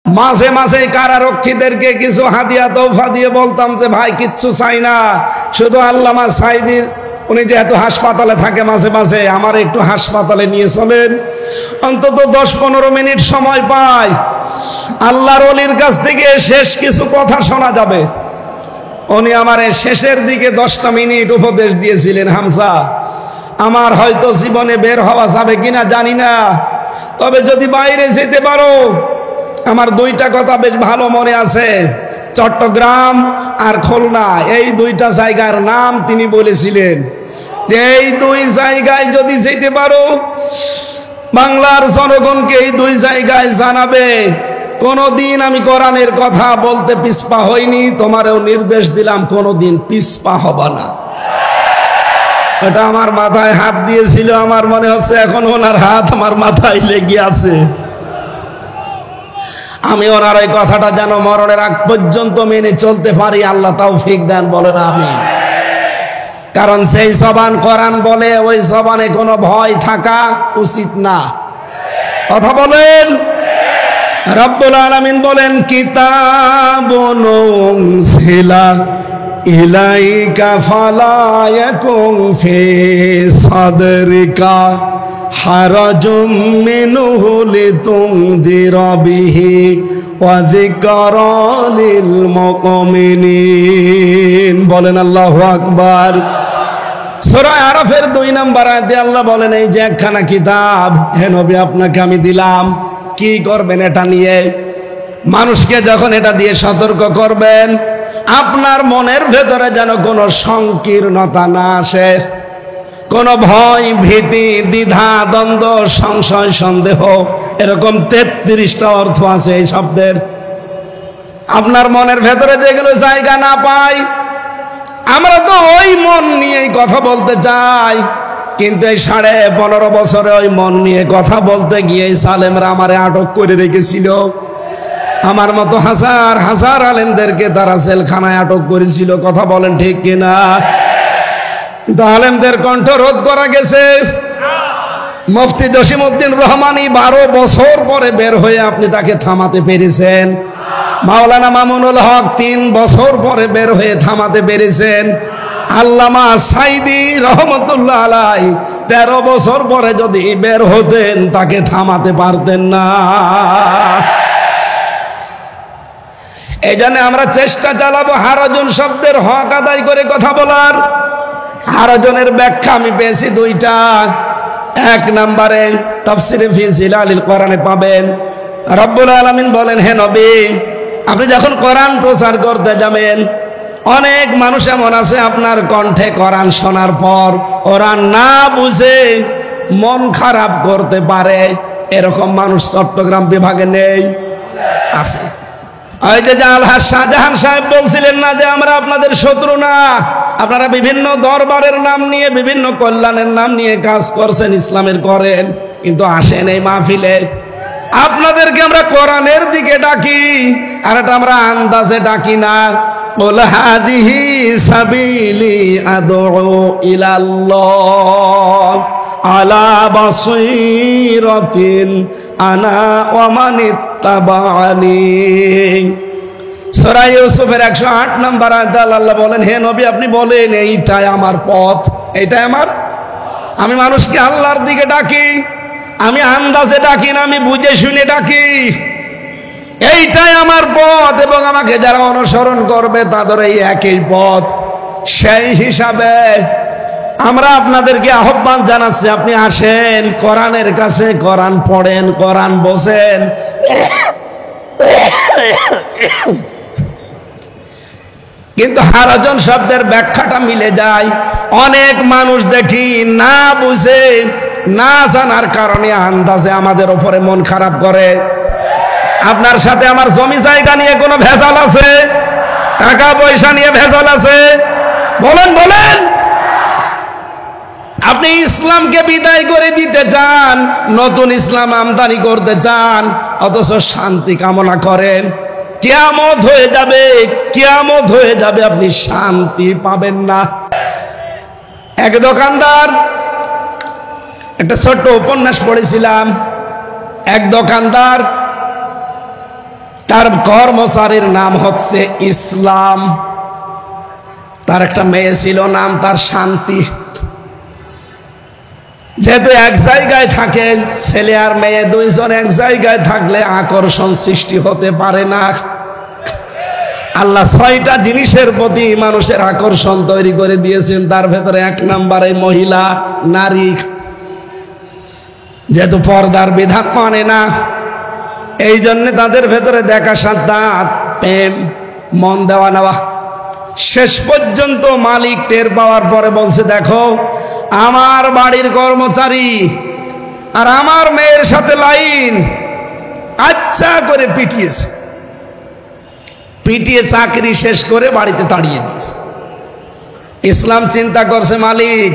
মাঝে মাঝে কারারক্ষীদেরকে কিছু হাদিয়া তৌফা দিয়ে বলতাম যে ভাই কিচ্ছু চাই না, শুধু আল্লামা সাঈদীর উনি যেহেতু হাসপাতালে থাকে মাঝে মাঝে আমার একটু হাসপাতালে নিয়ে চলেন, অন্তত 10-15 মিনিট সময় পাই, আল্লাহর ওলির কাছ থেকে শেষ কিছু কথা শোনা যাবে। উনি আমার শেষের দিকে 10টা মিনিট উপদেশ দিয়েছিলেন, হামজা আমার হয়তো জীবনে বের হওয়া যাবে কিনা জানি না, তবে যদি বাইরে যেতে পারো, আমার 2টা কথা বেশ ভালো মনে আছে, চট্টগ্রাম আর খুলনা এই 2টা জায়গার নাম তিনি বলেছিলেন যে এই 2 জায়গায় যদি যেতে পারো, বাংলার জনগণকে এই 2 জায়গায় জানাবে কোনদিন আমি কোরআনের কথা বলতে পিছপা হইনি, তোমারও নির্দেশ দিলাম কোনদিন পিছপা হবা না। এটা আমার মাথায় হাত দিয়েছিল, আমার মনে হচ্ছে এখন ওনার হাত আমার মাথায় লেগে আছে। আমি ওনার ওই কথাটা যেন মরণের আগ পর্যন্ত মেনে চলতে পারি, আল্লাহ তৌফিক দেন, বলেন আমিন। কারণ সেই জবান কোরআন বলে, ওই জবানে কোনো ভয় থাকা উচিত না। কথা বলেন। রব্বুল আলামিন বলেন কিতাবুন উনজিলা ইলাইকা ফালা ইয়াকুন ফি সাদরিকা হারাজুম মিনহু লিতুনযিরা বিহি ওয়া যিকরা লিল মুমিনিন। বলেন আল্লাহু আকবার। সূরা আরাফের 2 নম্বর আয়াতে আল্লাহ বলেন এই যে একখানা কিতাব হে নবী আপনাকে আমি দিলাম, কি করবেন এটা নিয়ে? মানুষকে যখন এটা দিয়ে সতর্ক করবেন, আপনার মনের ভেতরে যেন কোনো সংকীর্ণতা না আসে, কোনো ভয় ভীতি দ্বিধা দ্বন্দ্ব সংশয় সন্দেহ, এরকম 33টা অর্থ আছে এই শব্দের। আপনার মনের ভেতরে যেগুলো জায়গা না পায়, আমরা তো ওই মন নিয়েই কথা বলতে চাই, কিন্তু এই 15.5 বছরে ওই মন নিয়ে কথা বলতে গিয়ে সালেমরা আমারে আটক করে রেখেছিল। আমার মতো হাজার হাজার আলেমদেরকে তারা জেলখানায় আটক করেছিল। কথা বলেন ঠিক কিনা? কিন্তু আলেমদের কণ্ঠ রোধ করা গেছে। মুফতি জসিমউদ্দিন রহমানী 12 বছর পরে বের হয়ে আপনি তাকে থামাতে পেরেছেন। মাওলানা মামুনুল হক 3 বছর পরে বের হয়ে থামাতে পেরেছেন। আল্লামা সাঈদী রহমতুল্লাহ আলাইহি 13 বছর পরে যদি বের হতেন তাকে থামাতে পারতেন না। এই জন্য আমরা চেষ্টা চালাবো হারাজন শব্দের হক আদায় করে কথা বলার। হারাজনের ব্যাখ্যা আমি পেয়েছি 2টা। 1 নম্বরে তাফসীরে ফি জিলালিল কোরআনে পাবেন, রব্বুল আলামিন বলেন হে নবী আপনি যখন কোরআন প্রচার করতে যাবেন, অনেক মানুষ এমন আছে আপনার কণ্ঠে কোরআন শোনার পর ওরা না বুঝে মন খারাপ করতে পারে, এরকম মানুষ চট্টগ্রাম বিভাগে নেই? আছে। ওই যে আলহাজ শাহজাহান সাহেব বলছিলেন না যে আমরা আপনাদের শত্রু না, আপনারা বিভিন্ন দরবারের নাম নিয়ে বিভিন্ন কল্যাণের নাম নিয়ে কাজ করছেন, ইসলামের করেন, কিন্তু আসেন এই মাহফিলে। আপনাদেরকে আমরা কোরআনের দিকে ডাকি, আর এটা আমরা আন্দাজে ডাকি না। কুল হাযিহি সাবিলি আদউ ইলাল্লাহ আলা বাসীরাতিন আনা ওয়া মানিত্তাবা'আনি। সূরা ইউসুফের 108 নম্বর আয়াতে আল্লাহ বলেন হে নবী আপনি বলেন এইটাই আমার পথ, এইটাই আমি মানুষকে আল্লাহর দিকে ডাকি, আমি আন্দাজে ডাকি না, আমি বুঝে শুনে ডাকি। এইটাই আমার পথ, এবং আমাকে যারা অনুসরণ করবে তাদের এই একই পথ। সেই হিসাবে আমরা আপনাদেরকে আহ্বান জানাচ্ছি, আপনি আসেন কোরআনের কাছে, কোরআন পড়েন, কোরআন বসেন। কিন্তু হারাজন শব্দের ব্যাখ্যাটা মিলে যায়। অনেক মানুষ দেখি না বুঝে না জানার কারণে আন্দাজে আমাদের উপরে মন খারাপ করে। আপনার সাথে আমার জমি জায়গা নিয়ে কোনো ভেজাল আছে? টাকা পয়সা নিয়ে ভেজাল আছে? বলেন বলেন। আপনি ইসলামকে বিদায় করে দিতে চান, নতুন ইসলাম আমদানি করতে চান, অথচ শান্তি কামনা করেন। কিয়ামত হয়ে যাবে, কিয়ামত হয়ে যাবে, আপনি শান্তি পাবেন না। এক দোকানদার, একটা ছোট্ট উপন্যাস পড়েছিলাম। এক দোকানদার তার কর্মচারীর নাম হচ্ছে ইসলাম। তার একটা মেয়ে ছিল, নাম তার শান্তি। যেহেতু এক জায়গায় থাকে, ছেলে আর মেয়ে দুইজন এক জায়গায় থাকলে আকর্ষণ সৃষ্টি হতে পারে না। আল্লাহ 6টা জিনিসের প্রতি মানুষের আকর্ষণ তৈরি করে দিয়েছেন, তার ভেতরে 1 নম্বরে মহিলা, নারী। যেহেতু পর্দার বিধান মানে না, এই জন্য তাদের ভেতরে দেখা সাক্ষাৎ, প্রেম, মন দেওয়া নেওয়া। শেষ পর্যন্ত মালিক টের পাওয়ার পরে বলছে, দেখো আমার বাড়ির কর্মচারী আর আমার মেয়ের সাথে লাইন, আচ্ছা করে পিটিয়ে চাকরি শেষ করে বাড়িতে তাড়িয়ে দিয়েছে। ইসলাম চিন্তা করছে, মালিক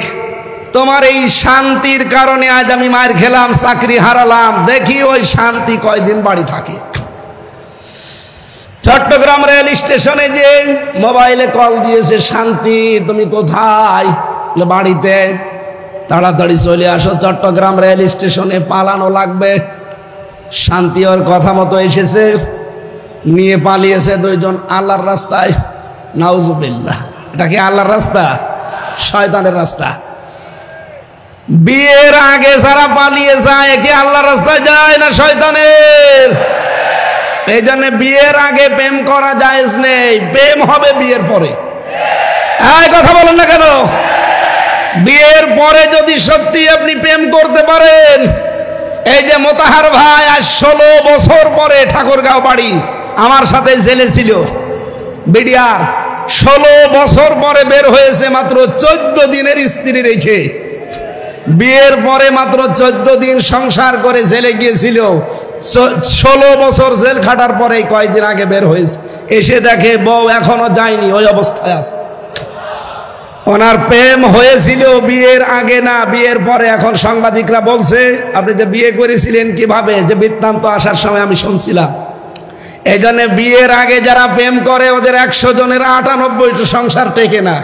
তোমার এই শান্তির কারণে আজ আমি মার খেলাম, চাকরি হারালাম, দেখি ওই শান্তি কয়দিন বাড়ি থাকে। চট্টগ্রাম রেল স্টেশনে যে মোবাইলে কল দিয়েছে, শান্তি তুমি কোথায়? বাড়িতে। তাড়াতাড়ি চলে আসো, চট্টগ্রাম রেল স্টেশনে পালানো লাগবে। শান্তি ওর কথা মতো এসেছে, নিয়ে পালিয়েছে দুইজন আল্লাহর রাস্তায়। নাউজুবিল্লাহ, এটা কি আল্লাহর রাস্তা? শয়তানের রাস্তা। বিয়ের আগে যারা পালিয়ে যায় কি আল্লাহর রাস্তায় যায় না শয়তানের? এই জন্য বিয়ের আগে প্রেম করা জায়েজ নেই, প্রেম হবে বিয়ের পরে। এই কথা বলেন না কেন? বিয়ের পরে যদি সত্যি আপনি প্রেম করতে পারেন, এই যে মোতাহার ভাই আজ 16 বছর পরে ঠাকুরগাঁও বাড়ি, আমার সাথে জেলে ছিল বিডিআর, 16 বছর পরে বের হয়েছে, মাত্র 14 দিনের স্ত্রী রেখে। বিয়ের পরে মাত্র 14 দিন সংসার করে জেলে গিয়েছিল, 16 বছর জেল খাটার পরে কয়েকদিন আগে বের হয়েছে। এসে দেখে বউ এখনো যায়নি, ওই অবস্থায় আছে। ওনার প্রেম হয়েছিল বিয়ের আগে না, বিয়ের পরে। এখন সাংবাদিকরা বলছে, আপনি যে বিয়ে করেছিলেন কিভাবে, যে বৃত্তান্ত আসার সময় আমি শুনছিলাম। এই জন্য বিয়ের আগে যারা প্রেম করে ওদের 100 জনের 98টা সংসার টেকে না।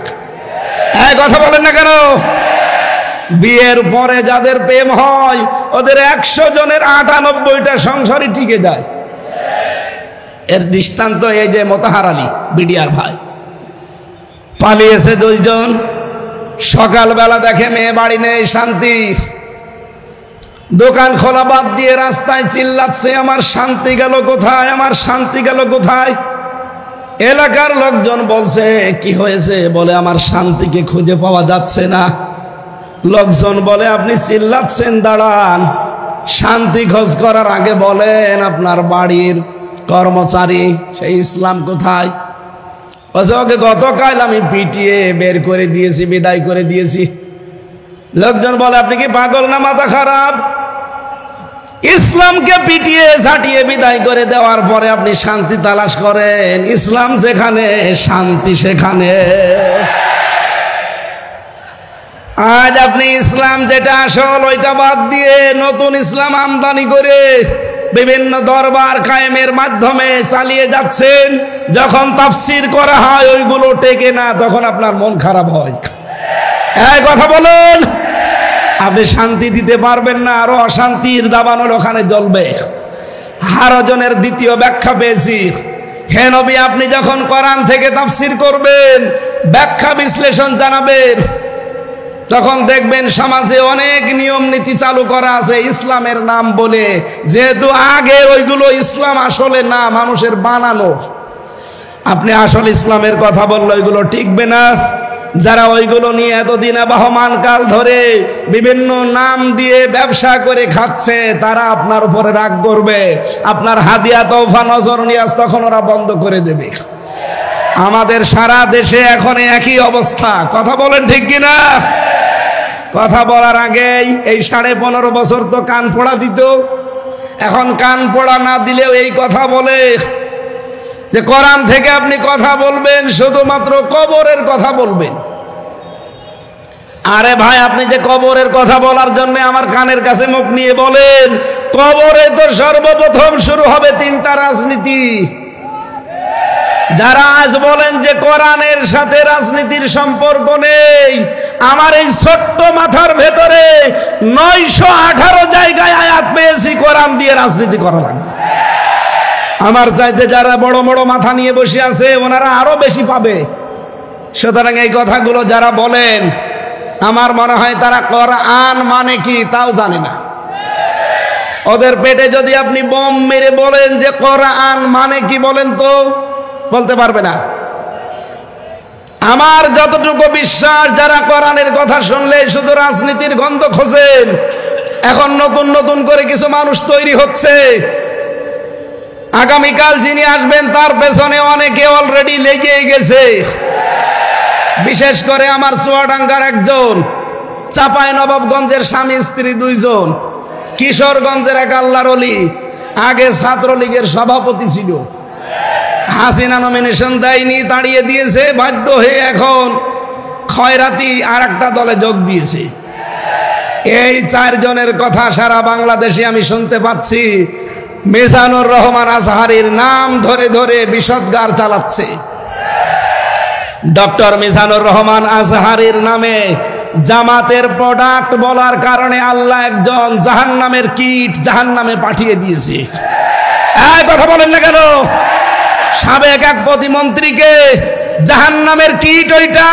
এই কথা বলেন না কেন? বিয়ের পরে যাদের প্রেম হয় ওদের 100 জনের 98টা সংসারই টিকে যায়। এর দৃষ্টান্ত এই যে মোতাহার আলী বিডিআর ভাই, পালিয়েছে দুইজন। সকালবেলা দেখে মেয়ে বাড়ি নেই, শান্তি। দোকান খোলা বাদ দিয়ে রাস্তায় চিল্লাচ্ছে, আমার শান্তি গেল কোথায়, আমার শান্তি গেল কোথায়? এলাকার লোকজন বলছে, কি হয়েছে? বলে আমার শান্তিকে খুঁজে পাওয়া যাচ্ছে না। লোকজন বলে, আপনি চিল্লাচ্ছেন, দাঁড়ান, শান্তি খোঁজ করার আগে বলেন আপনার বাড়ির কর্মচারী সেই ইসলাম কোথায়? ওকে গতকাল আমি পিটিয়ে বের করে দিয়েছি, বিদায় করে দিয়েছি। লোকজন বলে, আপনি কি পাগল না মাথা খারাপ? ইসলামকে পিটিয়ে ঝাঁটিয়ে বিদায় করে দেওয়ার পরে আপনি শান্তি তালাশ করেন? ইসলাম যেখানে শান্তি সেখানে। আজ আপনি ইসলাম যেটা আসল ওইটা বাদ দিয়ে নতুন ইসলাম আমদানি করে বিভিন্ন দরবার কায়েমের মাধ্যমে চালিয়ে যাচ্ছেন। যখন তাফসীর করা হয় ওইগুলো টেকে না, তখন আপনার মন খারাপ হয়। এই কথা বলুন, আপনি শান্তি দিতে পারবেন না, আরো অশান্তির দাবানল ওখানে জ্বলবে। হারজনের দ্বিতীয় ব্যাখ্যা পেয়েছি। হে নবী, আপনি যখন কোরআন থেকে তাফসীর করবেন, ব্যাখ্যা বিশ্লেষণ জানাবেন, তখন দেখবেন সমাজে অনেক নিয়ম নীতি চালু করা আছে ইসলামের নাম বলে। যেহেতু আগে ওইগুলো ইসলাম আসলে না, মানুষের বানানো। আপনি আসল ইসলামের কথা বললে ওইগুলো টিকবে না। যারা ওইগুলো নিয়ে এতদিন আবহমান কাল ধরে বিভিন্ন নাম দিয়ে ব্যবসা করে খাচ্ছে, তারা আপনার উপরে রাগ করবে। আপনার হাদিয়া তওফা নজর নিয়াজ তখন ওরা বন্ধ করে দেবে। আমাদের সারা দেশে এখন একই অবস্থা। কথা বলেন ঠিক কিনা? কথা বলার আগেই এই 15.5 বছর তো কান পোড়া দিত। এখন কান পোড়া না দিলেও এই কথা বলে যে কোরআন থেকে আপনি কথা বলবেন, শুধুমাত্র কবরের কথা বলবেন। আরে ভাই, আপনি যে কবরের কথা বলার জন্য আমার কানের কাছে মুখ নিয়ে বলেন, কবরে তো সর্বপ্রথম শুরু হবে 3টা রাজনীতি। যারা আজ বলেন যে কোরআনের সাথে রাজনীতির সম্পর্ক নেই, আমার এই ছোট্ট মাথার ভেতরে 918 জায়গায় আয়াত পেয়েছি কোরআন দিয়ে রাজনীতি করা লাগবে। আমার চাইতে যারা বড় বড় মাথা নিয়ে বসে আছে ওনারা আরো বেশি পাবে। সুতরাং এই কথাগুলো যারা বলেন আমার মনে হয় তারা কোরআন মানে কি তাও জানে না। ওদের পেটে যদি আপনি বোম মেরে বলেন যে কোরআন মানে কি বলেন তো বলতে পারবে না। আমার যতটুকু বিশ্বাস যারা কোরআনের কথা শুনলে শুধু রাজনীতির গন্ধ খোঁজেন, এখন নতুন নতুন করে কিছু মানুষ তৈরি হচ্ছে। আগামীকাল যিনি আসবেন তার পেছনে অনেকে অলরেডি লেগে গেছে। বিশেষ করে আমার চুয়াডাঙ্গার একজন, চাঁপাইনবাবগঞ্জের স্বামী স্ত্রী দুইজন, কিশোরগঞ্জের এক আল্লাহর ওলি, আগে ছাত্রলীগের সভাপতি ছিল, হাসিনা নমিনেশন দেয়নি, তাড়িয়ে দিয়েছে, বাধ্য হয়ে এখন খয়রাতি আর একটা দলে যোগ দিয়েছে। এই চারজনের কথা সারা বাংলাদেশে আমি শুনতে পাচ্ছি। মিজানুর রহমান আজহারীর নাম ধরে ধরে বিষদগার চালাচ্ছে। ডক্টর মিজানুর রহমান আজহারীর নামে জামাতের প্রোডাক্ট বলার কারণে আল্লাহ একজন জাহান্নামের কীট জাহান্নামে পাঠিয়ে দিয়েছে। এই কথা বলেন না কেন? সাবেক এক প্রতিমন্ত্রীকে জাহান্নামের কীট ওইটা,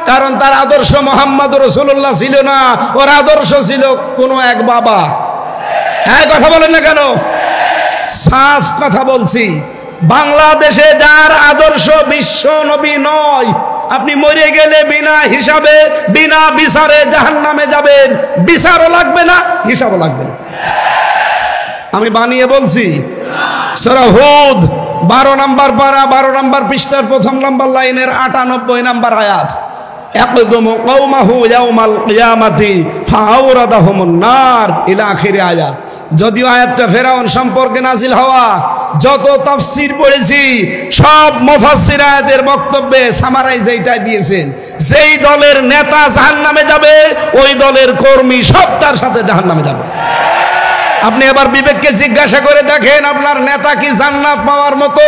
কারণ তার আদর্শ মুহাম্মদ রাসূলুল্লাহ ছিল না, ওর আদর্শ ছিল কোনো এক বাবা। এই কথা বলেন না কেন? সাফ কথা বলছি, বাংলাদেশে যার আদর্শ বিশ্ব নবী নয়, আপনি মরে গেলে বিনা হিসাবে বিনা বিচারে জাহান্নামে যাবেন। বিচারও লাগবে না, হিসাবও লাগবে না। আমি বানিয়ে বলছি। সূরা হুদ 12 নম্বর পারা 12 নম্বর পৃষ্ঠার 1 নম্বর লাইনের 98 নম্বর আয়াত। ইয়াকদুমু কওমাহু ইয়াউমাল কিয়ামাতি ফাআওরাদাহুমুন নার ইলা আখিরি আয়াত। যদিও আয়াতটা ফেরাউন সম্পর্কে নাজিল হওয়া, যত তাফসীর পড়েছি সব মুফাসসির আয়াতের বক্তব্যে সামারাইজ এইটাই দিয়েছেন, যেই দলের নেতা জাহান্নামে যাবে ওই দলের কর্মী সব তার সাথে জাহান্নামে যাবে। আপনি আবার বিবেককে জিজ্ঞাসা করে দেখেন, আপনার নেতা কি জান্নাত পাওয়ার মতো?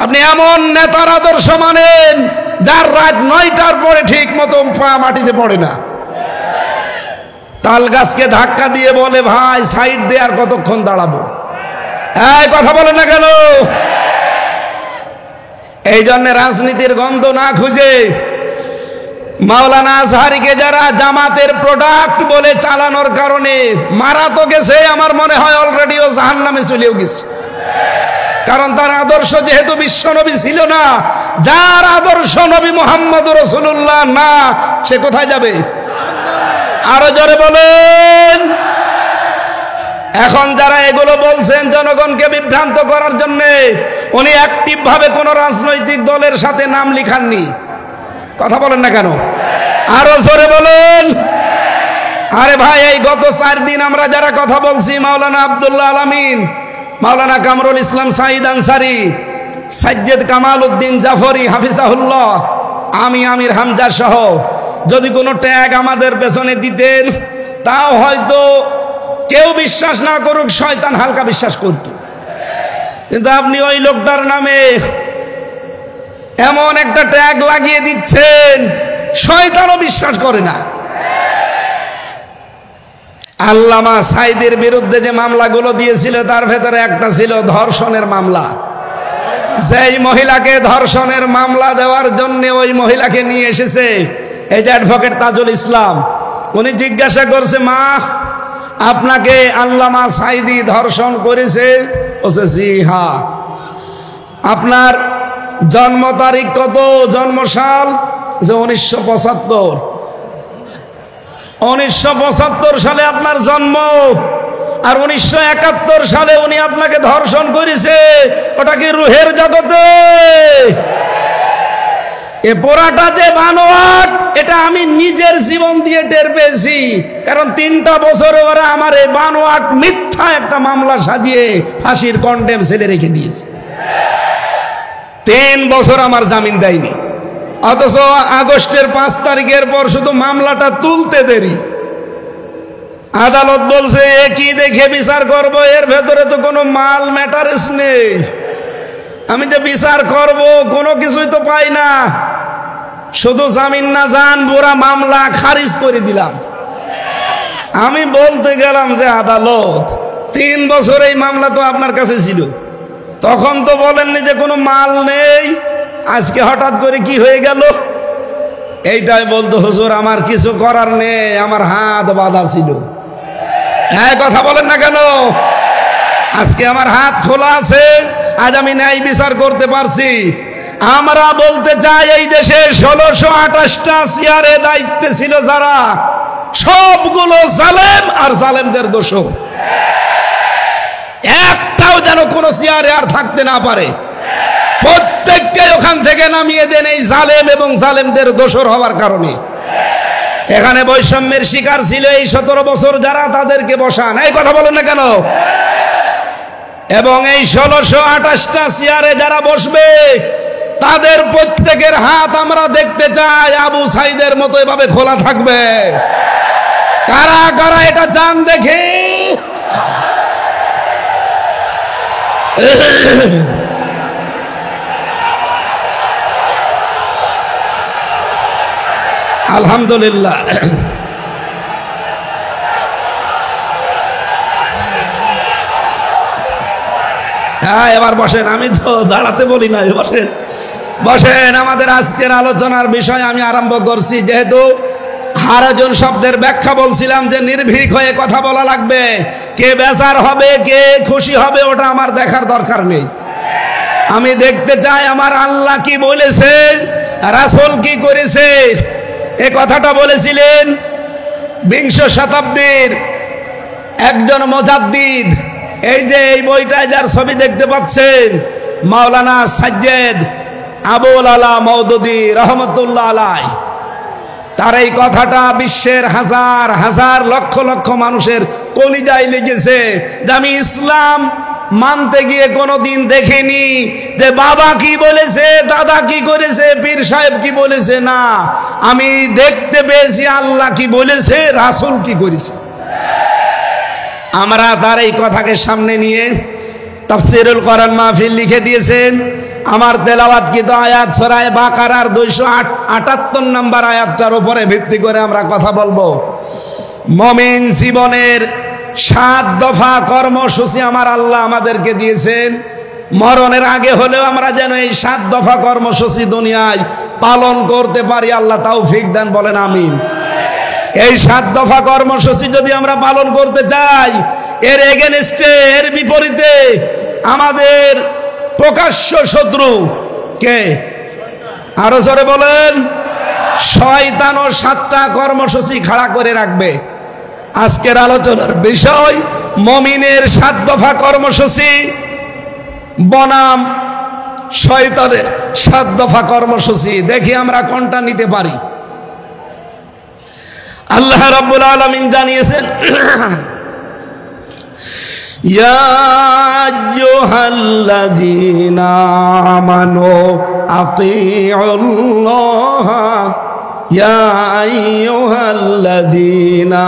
আপনি এমন নেতার আদর্শ মানেন যার রাত 9টার পরে ঠিক মতো পা মাটিতে পড়ে না, তাল গাছকে ধাক্কা দিয়ে বলে ভাই সাইড দে, আর কতক্ষণ দাঁড়াবো? এই কথা বলেন না কেন? এই জন্য রাজনীতির গন্ধ না খুঁজে মাওলানা আজহারীকে যারা জামাতের প্রোডাক্ট বলে চালানোর কারণে মারা তো গেছে, আমার মনে হয় অলরেডিও জাহান্নামে চলেও গেছে। কারণ তার আদর্শ যেহেতু বিশ্ব নবী ছিল না, যার আদর্শ নবী মুহাম্মদ রাসূলুল্লাহ না, সে কোথায় যাবে? আরো জোরে বলেন। এখন যারা এগুলো বলছেন জনগণকে বিভ্রান্ত করার জন্য, উনি অ্যাক্টিভ ভাবে কোন রাজনৈতিক দলের সাথে নাম লিখাননি। কথা বলেন না কেন? আরো জোরে বলেন। আরে ভাই, এই গত 4 দিন আমরা যারা কথা বলছি, মাওলানা আব্দুল্লাহ আল আমিন, মাওলানা কামরুল ইসলাম সাঈদ আনসারী, সাজ্জেদ কামাল উদ্দিন জাফরি হাফিজাহুল্লাহ, আমি আমির হামজা সহ যদি কোনো ট্যাগ আমাদের পেছনে দিতেন, তাও হয়তো কেউ বিশ্বাস না করুক, শয়তান হালকা বিশ্বাস করত। কিন্তু আপনি ওই লোকটার নামে এমন একটা ট্যাগ লাগিয়ে দিচ্ছেন, শয়তানও বিশ্বাস করে না। আল্লামা সাঈদের বিরুদ্ধে যে মামলাগুলো দিয়েছিল তার ভেতরে একটা ছিল ধর্ষণের মামলা। যেই মহিলাকে ধর্ষণের মামলা দেওয়ার জন্য ওই মহিলাকে নিয়ে এসেছে এই যে অ্যাডভোকেট তাজুল ইসলাম, উনি জিজ্ঞাসা করছে, মা আপনাকে আল্লামা সাঈদী ধর্ষণ করেছে? বলছে জি হ্যাঁ। আপনার জন্ম তারিখ কত, জন্ম সাল? যে 1975। 1975 সালে আপনার জন্ম, আর 1971 সালে উনি আপনাকে ধর্ষণ করেছে। ওটা কি রুহের জগতে? এ পোড়াটা যে বানোয়াট, এটা আমি নিজের জীবন দিয়ে টের পেয়েছি। কারণ 3টা বছরে ওরা আমার এই বানোয়াট মিথ্যা একটা মামলা সাজিয়ে ফাঁসির কন্ডেম ছেলে রেখে দিয়েছে। 3 বছর আমার জামিন দেয়নি, অথচ আগস্টের 5 তারিখের পর শুধু মামলাটা তুলতে দেরি। আদালত বলছে এ কি দেখে বিচার করব, এর ভেতরে তো কোনো মাল ম্যাটারস নেই। আমি যে বিচার করব কোনো কিছুই তো পাই না, শুধু জামিন না জান পুরা মামলা খারিজ করে দিলাম। আমি বলতে গেলাম যে আদালত 3 বছর এই মামলা তো আপনার কাছে ছিল, তখন তো বলেননি যে কোনো মাল নেই, আজকে হঠাৎ করে কি হয়ে গেল? এইটাই বলতো, হুজুর আমার কিছু করার নেই, আমার হাত বাঁধা ছিল। হ্যাঁ, কথা বলেন না কেন? আজকে আমার হাত খোলা আছে, আজ আমি ন্যায় বিচার করতে পারছি। আমরা বলতে চাই, এই দেশে 1628টা চেয়ারে দায়িত্বে ছিল যারা, সবগুলো জালেম আর জালেমদের দোষর। একটাও যেন কোনো চেয়ারে আর থাকতে না পারে, প্রত্যেককে ওখান থেকে নামিয়ে দেন এই জালেম এবং জালেমদের দোষর হওয়ার কারণে। এখানে বৈষম্যের শিকার ছিল এই 17 বছর যারা, তাদেরকে বসান। এই কথা বলেন না কেন? এবং এই 1628টা চেয়ারে যারা বসবে, তাদের প্রত্যেকের হাত আমরা দেখতে চাই আবু সাইদের মতো এভাবে খোলা থাকবে। কারা কারা এটা চান দেখে? আলহামদুলিল্লাহ। হ্যাঁ, এবার বসেন, আমি তো দাঁড়াতে বলি না, বসেন বসেন। আমাদের আজকের আলোচনার বিষয় আমি আরম্ভ করছি, যেহেতু হারাজন শব্দের ব্যাখ্যা বলছিলাম যে নির্ভীক হয়ে কথা বলা লাগবে। কে বেজার হবে, কে খুশি হবে, ওটা আমার দেখার দরকার নেই। আমি দেখতে চাই আমার আল্লাহ কি বলেছে, রাসূল কি করেছে। এ কথাটা বলেছিলেন 20 শতাব্দীর একজন মুজাদ্দিদ। এই যে এই বইটায় যার ছবি দেখতে পাচ্ছেন, মাওলানা সাজ্জেদ আবুল আলা মওদুদী রহমতুল্লাহ আলাইহি, তার এই কথাটা বিশ্বের হাজার হাজার লক্ষ লক্ষ মানুষের কলিজায় লেগেছে। যে আমি ইসলাম মানতে গিয়ে কোনোদিন দেখিনি যে বাবা কি বলেছে, দাদা কি করেছে, পীর সাহেব কি বলেছে, না, আমি দেখতে পেয়েছি আল্লাহ কি বলেছে, রাসূল কি করেছে। আমরা তার এই কথাকে সামনে নিয়ে তাফসীরুল কোরআন মাহফিল লিখে দিয়েছেন। আমার তেলাওয়াতকৃত আয়াত সূরা বাকারার 278 নম্বর আয়াতটার উপরে ভিত্তি করে আমরা কথা বলবো। মুমিন জীবনের 7 দফা কর্মসূচি আমার আল্লাহ আমাদেরকে দিয়েছেন। মরণের আগে হলেও আমরা যেন এই 7 দফা কর্মসূচি দুনিয়ায় পালন করতে পারি, আল্লাহ তৌফিক দেন, বলেন আমিন। এই 7 দফা কর্মসূচি যদি আমরা পালন করতে চাই, এর এগেনস্টে, এর বিপরীতে আমাদের প্রকাশ্য শত্রু কে? আরো জোরে বলেন। শয়তান ও 7টা কর্মসূচি খাড়া করে রাখবে। আজকের আলোচনার বিষয় মুমিনের 7 দফা কর্মসূচি বনাম শয়তানের 7 দফা কর্মসূচি। দেখি আমরা কোনটা নিতে পারি। আল্লাহ রাব্বুল আলামিন জানিয়েছেন, ইয়া আইয়ুহাল্লাযীনা আমানু আতিউল্লাহা ইয়া আইয়ুহাল্লাযীনা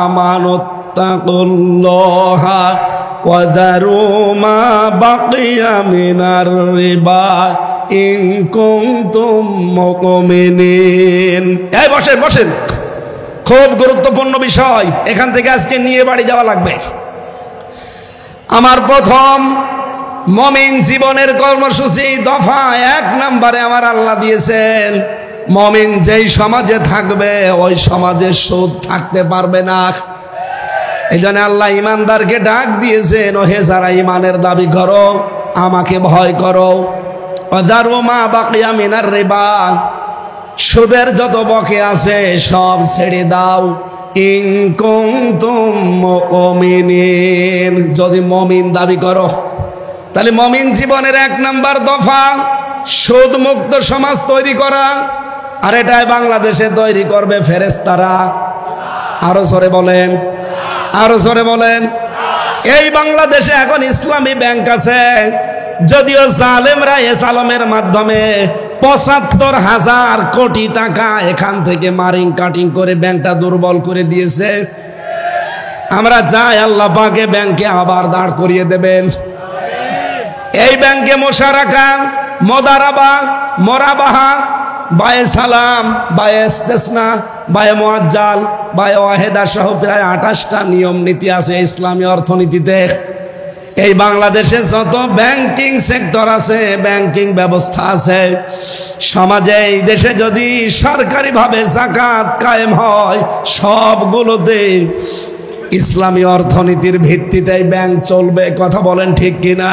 আমানু তাকুল্লাহা ওয়া যারু মা বাকিয়া মিনার রিবা ইন কুনতুম মুমিনিন। এই বসেন বসেন, খুব গুরুত্বপূর্ণ বিষয়, এখান থেকে আজকে নিয়ে বাড়ি যাওয়া লাগবে। আমার প্রথম মুমিন জীবনের কর্মসূচি দফা 1 নম্বরে আমার আল্লাহ দিয়েছেন, মুমিন যেই সমাজে থাকবে ওই সমাজে সুদ থাকতে পারবে না। এই জন্য আল্লাহ ইমানদারকে ডাক দিয়েছেন, ওহে যারা ইমানের দাবি করো, আমাকে ভয় করো। ওয়াযারু মা বাকিয়া মিনার রিবা, সুদের যত বকে আছে সব ছেড়ে দাও। ইন কুনতুম মুমিনিন, যদি মুমিন দাবি করো। তাহলে মুমিন জীবনের 1 নম্বর দফা সুদ মুক্ত সমাজ তৈরি করা, আর এটাই বাংলাদেশে তৈরি করবে ফেরেশতারা। আরো জোরে বলেন, আরো জোরে বলেন। এই বাংলাদেশে এখন ইসলামী ব্যাংক আছে, যদিও জালেমরা এসালমের মাধ্যমে ৭৫,০০০ কোটি টাকা এখান থেকে মারিং কাটিং করে ব্যাংকটা দুর্বল করে দিয়েছে। আমরা চাই আল্লাহ পাকে ব্যাংকে আবার দাঁড় করিয়ে দেবেন। এই ব্যাংকে মোশারাকা, মোদারাবা, মোরাবাহা, বায়ে সালাম, বায়ে ইস্তেসনা, বায়ে মুআজ্জাল, বায়ে ওয়াহেদা সহ প্রায় ২৮টা নিয়ম নীতি আছে ইসলামী অর্থনীতিতে। এই বাংলাদেশে যত ব্যাংকিং সেক্টর আছে, ব্যাংকিং ব্যবস্থা আছে, সমাজে এই দেশে যদি সরকারিভাবে যাকাত কায়েম হয়, সবগুলোতে ইসলামী অর্থনীতির ভিত্তিতে ব্যাংক চলবে। কথা বলেন ঠিক কিনা?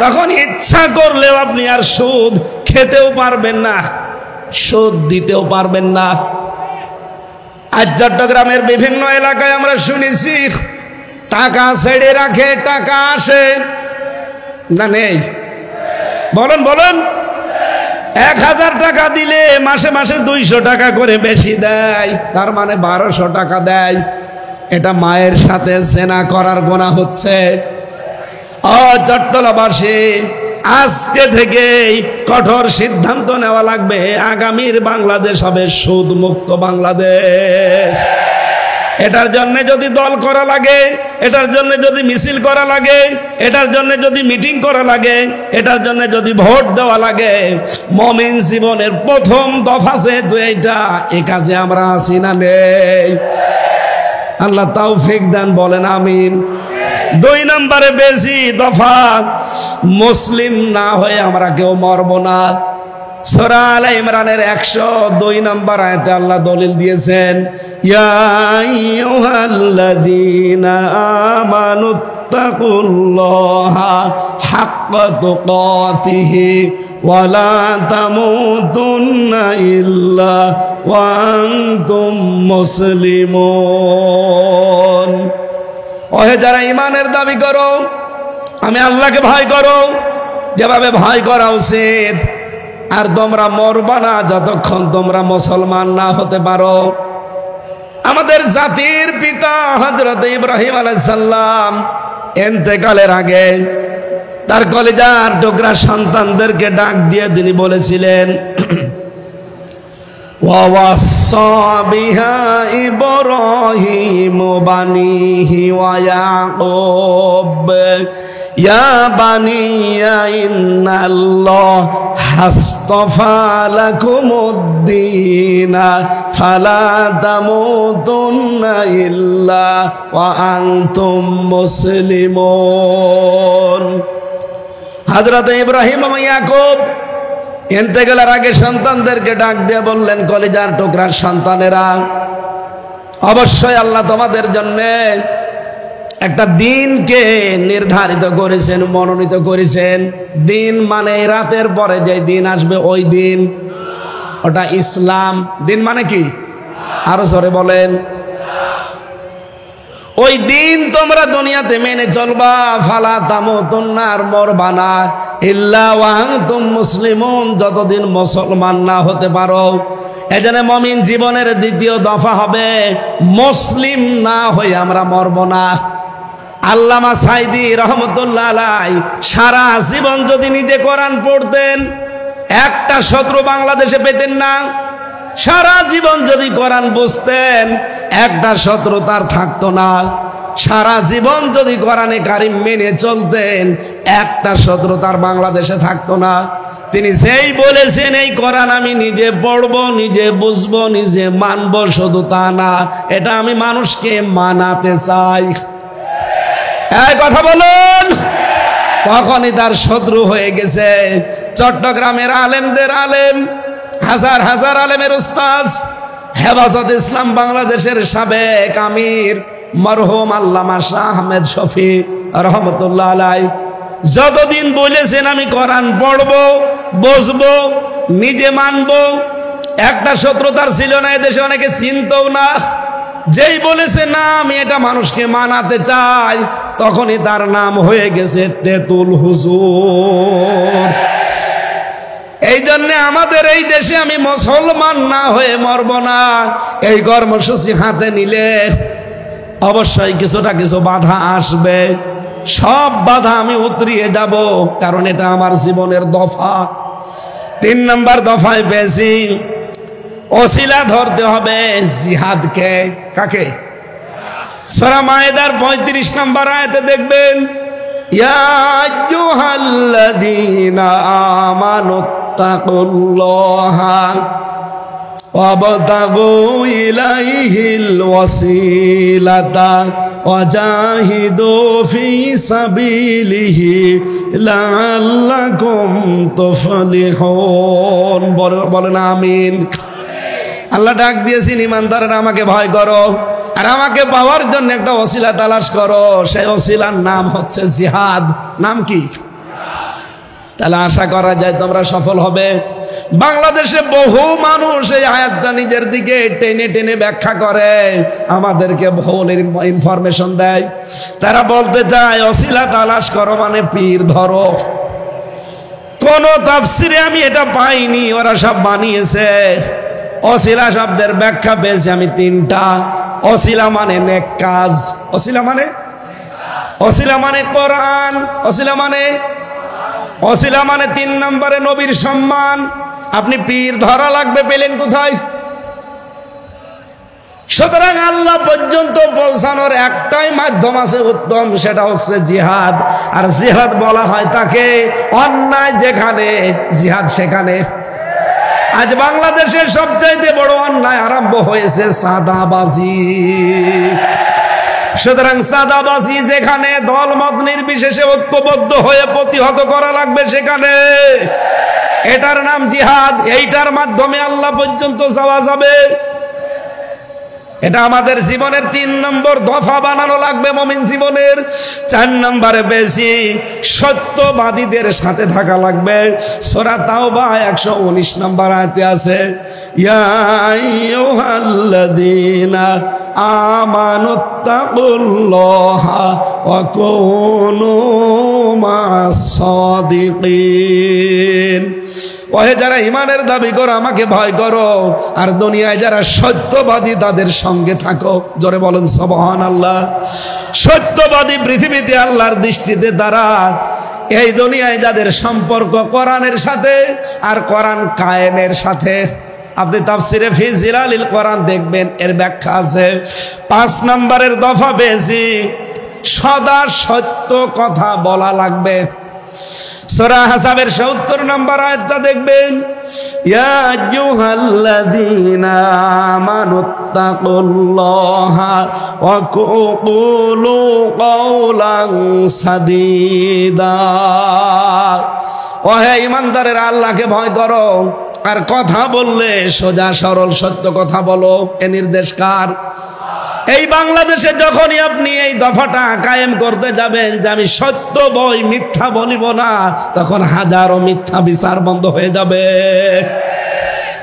তখন ইচ্ছা করলেও আপনি আর সুদ খেতেও পারবেন না, সুদ দিতেও পারবেন না। আজ চট্টগ্রামের বিভিন্ন এলাকায় আমরা শুনেছি টাকা ছেড়ে রাখে, টাকা আসে না নেই? বলেন বলেন। 1000 টাকা দিলে মাসে মাসে 200 টাকা করে বেশি দেয়, তার মানে 1200 টাকা দেয়। এটা মায়ের সাথে জেনা করার গুনাহ হচ্ছে। চট্টলাবাসী, আজকে থেকেই কঠোর সিদ্ধান্ত নেওয়া লাগবে, আগামীর বাংলাদেশ হবে সুদ মুক্ত বাংলাদেশ। এটার জন্য যদি দল করা লাগে, এটার জন্য যদি মিছিল করা লাগে, এটার জন্য যদি মিটিং করা লাগে, এটার জন্য যদি ভোট দেওয়া লাগে, মুমিন জীবনের প্রথম দফা যেহেতু এইটা, এ কাজে আমরা আছি না নেই? আল্লাহ তৌফিক দান, বলেন আমিন। 2 নম্বরে বেশি দফা, মুসলিম না হয়ে আমরা কেউ মরব না। সূরা আলে ইমরানের 102 নম্বর আয়াতে আল্লাহ দলিল দিয়েছেন, ইয়া আইয়ুহাল্লাযীনা আমানুত্তাকুল্লাহা হাক্কা তুকাতিহি ওয়া লা তামুতুন্না ইল্লা ওয়া আনতুম মুসলিমুন। ওহে যারা ঈমানের দাবি করো, আমি আল্লাহকে ভয় করো যেভাবে ভয় করা উচিত, আর তোমরা মরবা না যতক্ষণ তোমরা মুসলমান না হতে পারো। আমাদের জাতির পিতা হযরত ইব্রাহিম আলাইহিস সালাম ইন্তেকালের আগে তার কলিজার টুকরা সন্তানদেরকে ডাক দিয়ে তিনি বলেছিলেন, ওয়া ওয়াসা বিহা ইব্রাহিম বানিহি ওয়া ইয়াকুব ইয়া বানিয়া ইন্নাল্লাহ হাসতাফা লাকুমুদ্দিনা ফালা তামুতুন্না ইল্লা ওয়া আনতুম মুসলিমুন। হযরত ইব্রাহিম ও ইয়াকুব ইন্তেকালের আগে সন্তানদেরকে ডাক দিয়ে বললেন, কলিজার টুকরার সন্তানেরা, অবশ্যই আল্লাহ তোমাদের জন্য একটা দিনকে নির্ধারিত করেছেন, মনোনীত করেছেন। দিন মানে রাতের পরে যে দিন আসবে ওই দিন, ওটা ইসলাম। দিন মানে কি? আরো জোরে বলেন। ওই দিন তোমরা দুনিয়াতে মেনে চলবা, ফালা তামুতুন্না, আর মরবা না, ইল্লা ওয়া আনতুম মুসলিমুন, যতদিন মুসলমান না হতে পারো। এজন্য মুমিন জীবনের দ্বিতীয় দফা হবে, মুসলিম না হয়ে আমরা মরব না। আল্লামা সাইদি রহমতুল্লাহ আলাইহি সারা জীবন যদি নিজে কোরআন পড়তেন, একটা শত্রু বাংলাদেশে পেতেন না। সারা জীবন যদি কোরআন বুঝতেন, একটা শত্রু তার থাকতো না। সারা জীবন যদি কোরআনে কারিম মেনে চলতেন, একটা শত্রু তার বাংলাদেশে থাকতো না। তিনি যেই বলেছেন এই কোরআন আমি নিজে পড়বো, নিজে বুঝবো, নিজে মানবো, শুধু তা না, এটা আমি মানুষকে মানাতে চাই। এই কথা বলুন। তখনই তার শত্রু হয়ে গেছে। চট্টগ্রামের আলেমদের আলেম, হাজার হাজার আলেমের উস্তাদ, হেফাজত ইসলাম বাংলাদেশের সাবেক আমির মরহুম আল্লামা শাহ আহমেদ শফি রহমতুল্লাহ আলাইহি যতদিন বলেছেন আমি কোরআন পড়বো, বুঝবো, নিজে মানবো, একটা শত্রুতার ছিল না, এদেশে অনেকে চিনতও না। যেই বলেছে না আমি এটা মানুষকে মানাতে চাই, তখনই তার নাম হয়ে গেছে তেতুল হুজুর। এই জন্য আমাদের এই দেশে আমি মুসলমান না হয়ে মরব না, এই কর্মসূচি হাতে নিলে অবশ্যই কিছুটা কিছু বাধা আসবে। সব বাধা আমি উতরিয়ে যাব, কারণ এটা আমার জীবনের দফা। 3 নম্বর দফায় পেয়েছি, ওসিলা ধরতে হবে জিহাদকে। কাকে? সূরা মায়েদার 35 নম্বর আয়াতে দেখবেন, ইয়া আইয়ুহাল্লাযীনা আমানুত্তাকুল্লাহা ওয়াবতাগু ইলাইহিল ওয়াসিলাতা ওয়াজাহিদু ফি সাবিলিহি লাআল্লাকুম তুফলিহুন। বলেন আমিন। আল্লাহ ডাক দিয়েছেন ইমানদাররা আমাকে ভয় করো আর আমাকে পাওয়ার জন্য একটা ওসিলা তালাশ করো, সেই ওসিলার নাম হচ্ছে জিহাদ। নাম কি? তাহলে আশা করা যায় তোমরা সফল হবে। বাংলাদেশে বহু মানুষ এই আয়াতটা নিজের দিকে টেনে টেনে ব্যাখ্যা করে, আমাদেরকে ভুল ইনফরমেশন দেয়। তারা বলতে চায় ওসিলা তালাশ করো মানে পীর ধরো। কোন তাফসিরে আমি এটা পাইনি, ওরা সব বানিয়েছে। ওসিলা শব্দের ব্যাখ্যা পেয়েছি আমি তিনটা। ওসিলা মানে নেক কাজ, ওসিলা মানে কোরআন, ওসিলা মানে 3 নম্বরে নবীর সম্মান। আপনি পীর ধরা লাগবে পেলেন কোথায়? সুতরাং আল্লাহ পর্যন্ত পৌঁছানোর একটাই মাধ্যম আছে উত্তম, সেটা হচ্ছে জিহাদ। আর জিহাদ বলা হয় তাকে অন্যায় যেখানে জিহাদ সেখানে। আজ বাংলাদেশের সবচাইতে বড় অন্যায় আরম্ভ হয়েছে চাঁদাবাজি। সুতরাং চাঁদাবাজি যেখানে দল মত নির্বিশেষে ঐক্যবদ্ধ হয়ে প্রতিহত করা লাগবে সেখানে, এটার নাম জিহাদ। এইটার মাধ্যমে আল্লাহ পর্যন্ত যাওয়া যাবে। এটা আমাদের জীবনের 3 নম্বর দফা বানানো লাগবে মুমিন জীবনের। 4 নম্বরে বেশি সত্যবাদীদের সাথে থাকা লাগবে। সূরা তাওবা 119 নম্বর আয়াতে আছে, ইয়া আইয়ুহাল্লাযীনা আমানুত্তাকুল্লাহা ওয়া কুনু মা'আস সাদিকিন। ওহে যারা ইমানের দাবি করো আমাকে ভয় করো, আর দুনিয়ায় যারা সত্যবাদী তাদের সঙ্গে থাকো। জোরে বলেন সুবহানাল্লাহ। সত্যবাদী পৃথিবীতে আল্লাহর দৃষ্টিতে তারা এই দুনিয়ায় যাদের সম্পর্ক কোরআনের সাথে আর কোরআন কায়েমের সাথে। আপনি তাফসিরে ফি জিলালিল কোরআন দেখবেন, এর ব্যাখ্যা আছে। 5 নম্বরের দফা বেশি সদা সত্য কথা বলা লাগবে। সূরা হাসাবের 70 নম্বর আয়াতটা দেখবেন, ইয়া আইয়ুহাল্লাযীনা আমানুত্তাকুল্লাহা ওয়া কুলু কওলান সাদীদা। ওহে ঈমানদারেরা আল্লাহকে ভয় করো আর কথা বললে সোজা সরল সত্য কথা বলো। এ নির্দেশ কার? এই বাংলাদেশে যখনই আপনি এই দফাটা কায়েম করতে যাবেন যে আমি সত্য বই মিথ্যা বলিব না, তখন হাজারো মিথ্যা বিচার বন্ধ হয়ে যাবে।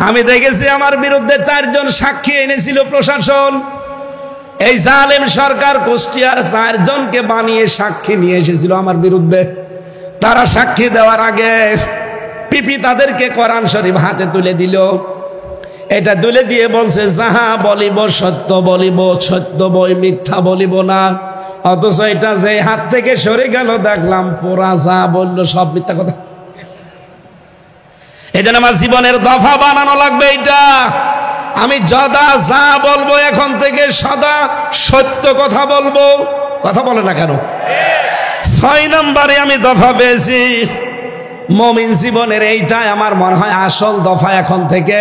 আমি দেখেছি আমার বিরুদ্ধে 4 জন সাক্ষী এনেছিল প্রশাসন। এই জালেম সরকার কুষ্টিয়ার 4 জনকে বানিয়ে সাক্ষী নিয়ে এসেছিল আমার বিরুদ্ধে। তারা সাক্ষী দেওয়ার আগে পিপি তাদেরকে কোরআন শরীফ হাতে তুলে দিল। এটা তুলে দিয়ে বলছে যাহা বলিব সত্য বলিব, সত্য বই মিথ্যা বলিব না। অথচ এটা যে হাত থেকে সরে গেল দেখলাম পুরা যা বললো সব মিথ্যা কথা। এই জন্য আমার জীবনের দফা বানানো লাগবে এইটা। আমি যদা যা বলবো এখন থেকে সদা সত্য কথা বলবো। কথা বলে না কেন? 6 নম্বরে আমি দফা পেয়েছি মুমিন জীবনের এইটাই আমার মনে হয় আসল দফা। এখন থেকে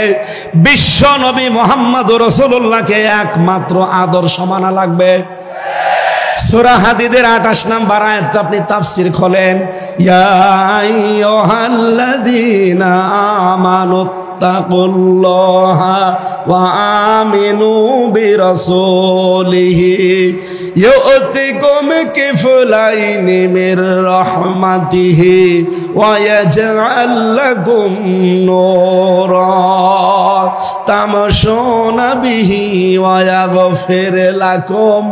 বিশ্ব নবী মুহাম্মদুর রাসূলুল্লাহকে একমাত্র আদর্শ মানা লাগবে। সূরা হাদীদের 28 নম্বর আয়াতটা আপনি তাফসীর খোলেন, ইয়া আইয়ুহাল্লাযীনা আমানুত্তাকুল্লাহা ওয়া আমিনু বিরাসূলিহি ইউতিকুম কিফলাইনি মির রাহমাতিহি ওয়া ইয়াজআল লাকুম নূরা তামশুনা বিহি ওয়া ইয়াগফির লাকুম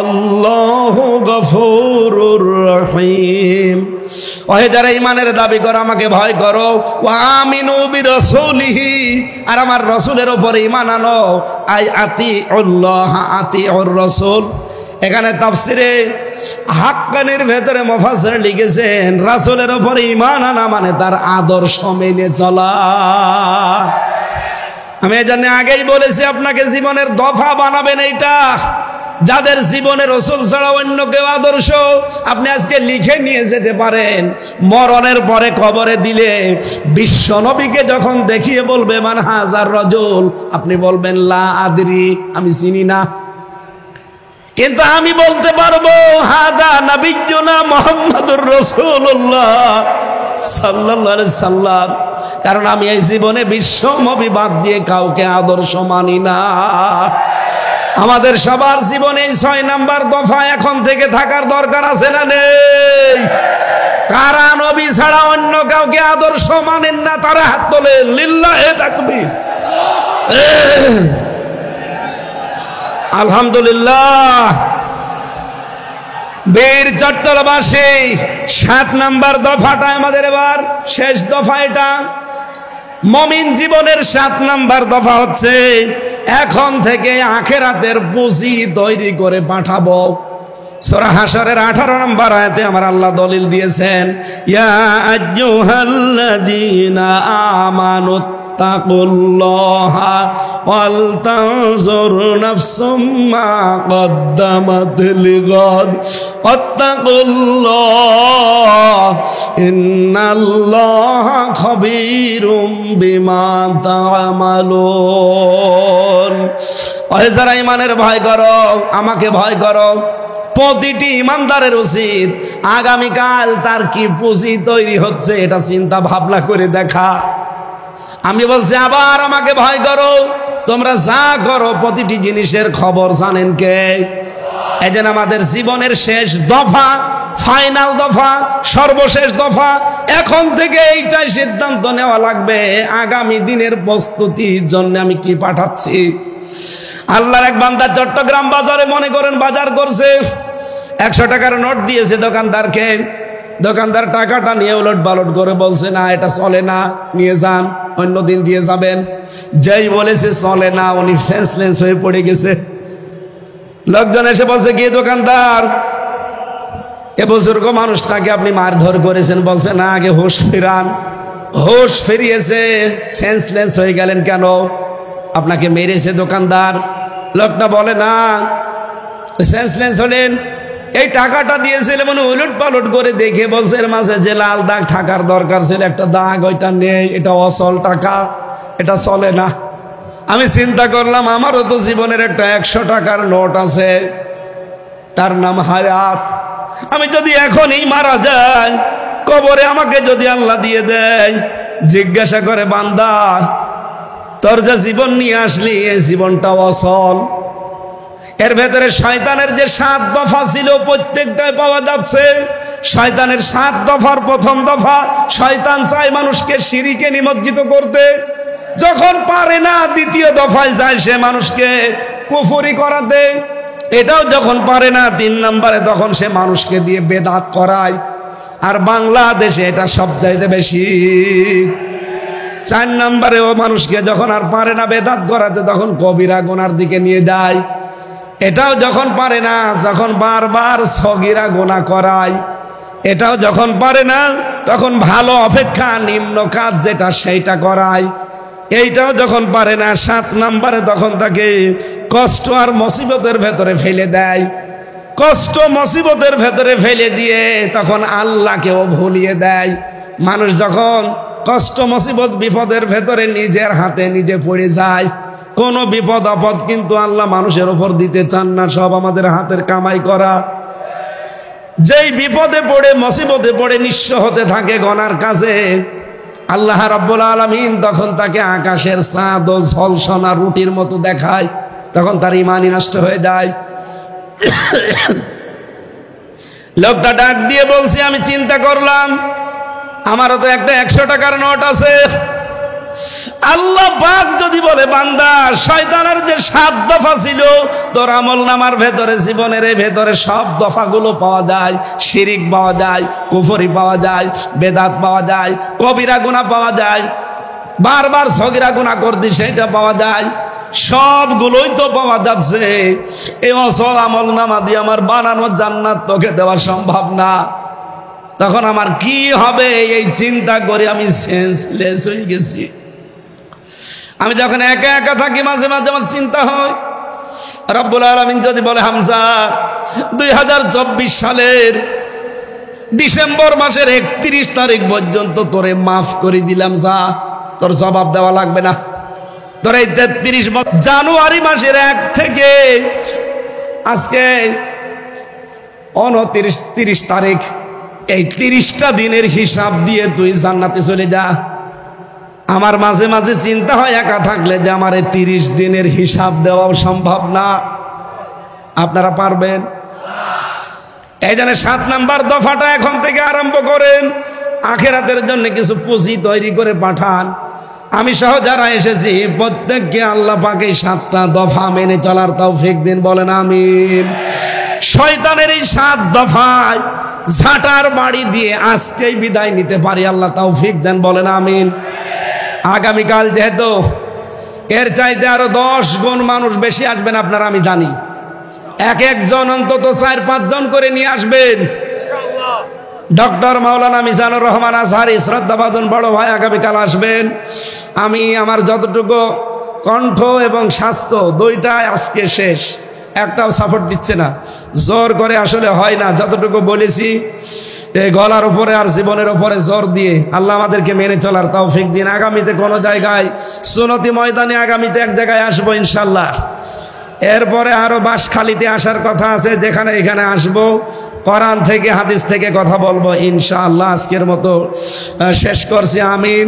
আল্লাহু গফুরুর রহিম। ওহে যারা ঈমানের দাবি করো আমাকে ভয় করো, ওয়া আমিনু বিরাসূলিহি, আর আমার রাসূলের উপরে ঈমান আনো। আই আতিউল্লাহ আতিউর রাসূল। এখানে তাফসিরে হাক্কানির ভেতরে মুফাসসির লিখেছেন রাসূলের উপরে ঈমান আনা মানে তার আদর্শ মেনে চলা। আমি এজন্য আগেই বলেছি আপনাকে জীবনের দফা বানাবেন এইটা। যাদের জীবনে রাসূল ছাড়া অন্য কেউ আদর্শ, আপনি আজকে লিখে নিয়ে যেতে পারেন। মরণের পরে কবরে দিলে বিশ্ব নবীকে যখন দেখিয়ে বলবে মান হাজার রাজুল, আপনি বলবেন লা আদরি, আমি চিনি না। কিন্তু আমি বলতে পারবো হাদা নবিয়্যুনা মুহাম্মাদুর রাসূলুল্লাহ সাল্লাল্লাহু আলাইহি সাল্লাম, কারণ আমি এই জীবনে বিশ্বনবী বাদ দিয়ে কাউকে আদর্শ মানি না। আমাদের সবার জীবনে 6 নাম্বার দফা এখন থেকে থাকার দরকার আছে না নেই? কারা নবী ছাড়া অন্য কাউকে আদর্শ মানেন না তারা হাত তোলেন, লিল্লাহে তাকবীর। আলহামদুলিল্লাহ। বীর চট্টলবাসী 7 নাম্বার দফাটা আমাদের এবার শেষ দফা। এটা মুমিন জীবনের 7 নাম্বার দফা হচ্ছে এখন থেকে আখিরাতের পুঁজি তৈরি করে পাঠাবো। সূরা হাশরের 18 নম্বর আয়াতে আমার আল্লাহ দলিল দিয়েছেন, ইয়া আইয়ুহাল্লাযীনা আমানু তাকুল্লাহা ওয়াল তানজুর নাফসুম মা কদ্দামাত লিগাদ ওয়াত্তাকুল্লাহ ইন্নাল্লাহা খাবীরুম বিমা তা'মালুন। ওহে যারা ঈমানের ভয় করো, আমাকে ভয় করো। প্রতিটি ইমানদারের উচিত আগামীকাল তার কি পুঁজি তৈরি হচ্ছে এটা চিন্তা ভাবনা করে দেখা। আমি বলছি আবার আমাকে ভয় করো, তোমরা যা করো প্রতিটি জিনিসের খবর জানেন কে? এই জন্য আমাদের জীবনের শেষ দফা, ফাইনাল দফা, সর্বশেষ দফা, এখন থেকে এইটাই সিদ্ধান্ত নেওয়া লাগবে আগামী দিনের প্রস্তুতির জন্য আমি কি পাঠাচ্ছি। আল্লাহর এক বান্দা চট্টগ্রাম বাজারে মনে করেন বাজার করছে, 100 টাকার নোট দিয়েছে দোকানদারকে। দোকানদার টাকাটা নিয়ে উলট পালট করে বলছে, না এটা চলে না, নিয়ে যান, অন্য দিন দিয়ে যাবেন। যেই বলেছে চলে না, উনি সেন্সলেস হয়ে পড়ে গেছে। লোকজন এসে বলছে, কি দোকানদার, এ বুজুর্গ মানুষটাকে আপনি মারধর করেছেন? বলছে, না, আগে হুঁশ ফিরান। হুঁশ ফিরিয়েছে, সেন্সলেস হয়ে গেলেন কেন? আপনাকে মেরেছে দোকানদার? লোকটা বলে, না, সেন্সলেস হলেন এই টাকাটা দিয়েছিল মানে উলট পালট করে দেখে বলছে এর মাঝে যে লাল দাগ থাকার দরকার ছিল একটা দাগ ওইটা নেই, এটা অচল টাকা, এটা চলে না। আমি চিন্তা করলাম আমারও তো জীবনের একটা 100 টাকার নোট আছে, তার নাম হায়াত। আমি যদি এখনই মারা যাই, কবরে আমাকে যদি আল্লাহ দিয়ে দেয়, জিজ্ঞাসা করে, বান্দা তোর যে জীবন নিয়ে আসলি এই জীবনটা অচল, এর ভেতরে শয়তানের যে 7 দফা ছিল প্রত্যেকটাই পাওয়া যাচ্ছে। শয়তানের 7 দফার প্রথম দফা, শয়তান চায় মানুষকে শিরকে নিমজ্জিত করতে। যখন পারে না দ্বিতীয় দফায় যায় সে মানুষকে কুফরি করাতে। এটাও যখন পারে না 3 নম্বরে তখন সে মানুষকে দিয়ে বেদাত করায়। আর বাংলাদেশে এটা সবচাইতে বেশি। 4 নম্বরে ও মানুষকে যখন আর পারে না বেদাত করাতে তখন কবিরা গুনার দিকে নিয়ে যায়। এটাও যখন পারে না, যখন বারবার সগীরা গুনাহ করায়। এটাও যখন পারে না তখন ভালো অপেক্ষা নিম্ন কাজ যেটা সেইটা করায়। এইটাও যখন পারে না 7 নম্বরে তখন তাকে কষ্ট আর মুসিবতের ভেতরে ফেলে দেয়। কষ্ট মুসিবতের ভেতরে ফেলে দিয়ে তখন আল্লাহকেও ভুলিয়ে দেয়। মানুষ যখন কষ্ট মুসিবত বিপদের ভেতরে নিজের হাতে নিজে পড়ে যায়, কোনো বিপদ আপদ কিন্তু আল্লাহ মানুষের উপর দিতে চান না, সব আমাদের হাতের কামাই করা। যেই বিপদে পড়ে মুসিবতে পড়ে নিঃস্ব হতে থাকে গনার কাছে, আল্লাহ রাব্বুল আলামিন তখন তাকে আকাশের চাঁদ ও ঝলসনা রুটির মতো দেখায়, তখন তার ঈমানই নষ্ট হয়ে যায়। লোকটা ডাক দিয়ে বলছে, আমি চিন্তা করলাম আমারও তো একটা 100 টাকার নোট আছে। আল্লাহ পাক যদি বলে, বান্দা শয়তানের যে 7 দফা ছিল তোর আমলনামার ভেতরে, জীবনের ভেতরে সব দফাগুলো পাওয়া যায়। শিরিক পাওয়া যায়, কুফরি পাওয়া যায়, বেদাত পাওয়া যায়, কবিরা গুনাহ পাওয়া যায়, বারবার সগীরা গুনাহ করতি সেটা পাওয়া যায়, সবগুলোই তো পাওয়া যাচ্ছে। এই অসল আমলনামা দিয়ে আমার বানানো জান্নাত তোকে দেওয়া সম্ভব না। তখন আমার কি হবে এই চিন্তা করে আমি সেন্সলেস হয়ে গেছি। আমি যখন একা একা থাকি মাঝে মাঝে আমার চিন্তা হয়, রব্বুল আলামিন যদি বলে, হামজা 2024 সালের ডিসেম্বর মাসের 31 তারিখ পর্যন্ত তোরে মাফ করে দিলাম, যা, তোর জবাব দেওয়া লাগবে না। তোর এই 33 জানুয়ারি মাসের 1 থেকে আজকে 29 তারিখ, এই 30টা দিনের হিসাব দিয়ে তুই জান্নাতে চলে যা। আমার মাঝে মাঝে চিন্তা হয় একা থাকলে যে আমার এই 30 দিনের হিসাব দেওয়াও সম্ভব না। আপনারা পারবেন? এই জন্য 7 নাম্বার দফাটা এখন থেকে আরম্ভ করেন, আখিরাতের জন্য কিছু পুঁজি তৈরি করে পাঠান। আমি সহ যারা এসেছি প্রত্যেককে আল্লাহ পাক এই 7টা দফা মেনে চলার তৌফিক দিন, বলেন আমিন। শয়তানের এই 7 দফায় ঝাঁটার বাড়ি দিয়ে আজকেই বিদায় নিতে পারি, আল্লাহ তৌফিক দেন, বলেন আমিন। আগামীকাল যেহেতু এর চাইতে আরো 10 গুণ মানুষ বেশি আসবেন আপনারা, আমি জানি। এক একজন অন্তত 4-5 জন করে নিয়ে আসবেন। ডক্টর মাওলানা মিজানুর রহমান আজহারি শ্রদ্ধাভাজন বড় ভাই আগামীকাল আসবেন। আমি আমার যতটুকু কণ্ঠ এবং স্বাস্থ্য দুইটাই আজকে শেষ, একটাও সাপোর্ট দিচ্ছে না, জোর করে আসলে হয় না। যতটুকু বলেছি এই গলার উপরে আর জীবনের উপরে জোর দিয়ে আল্লাহ আমাদেরকে মেনে চলার তৌফিক দিন। আগামীতে কোনো জায়গায় সুন্নতি ময়দানে আগামীতে এক জায়গায় আসবো ইনশাল্লাহ। এরপরে আরো বাঁশখালীতে আসার কথা আছে, যেখানে এখানে আসবো, কোরআন থেকে হাদিস থেকে কথা বলবো ইনশাআল্লাহ। আজকের মতো শেষ করছি, আমিন।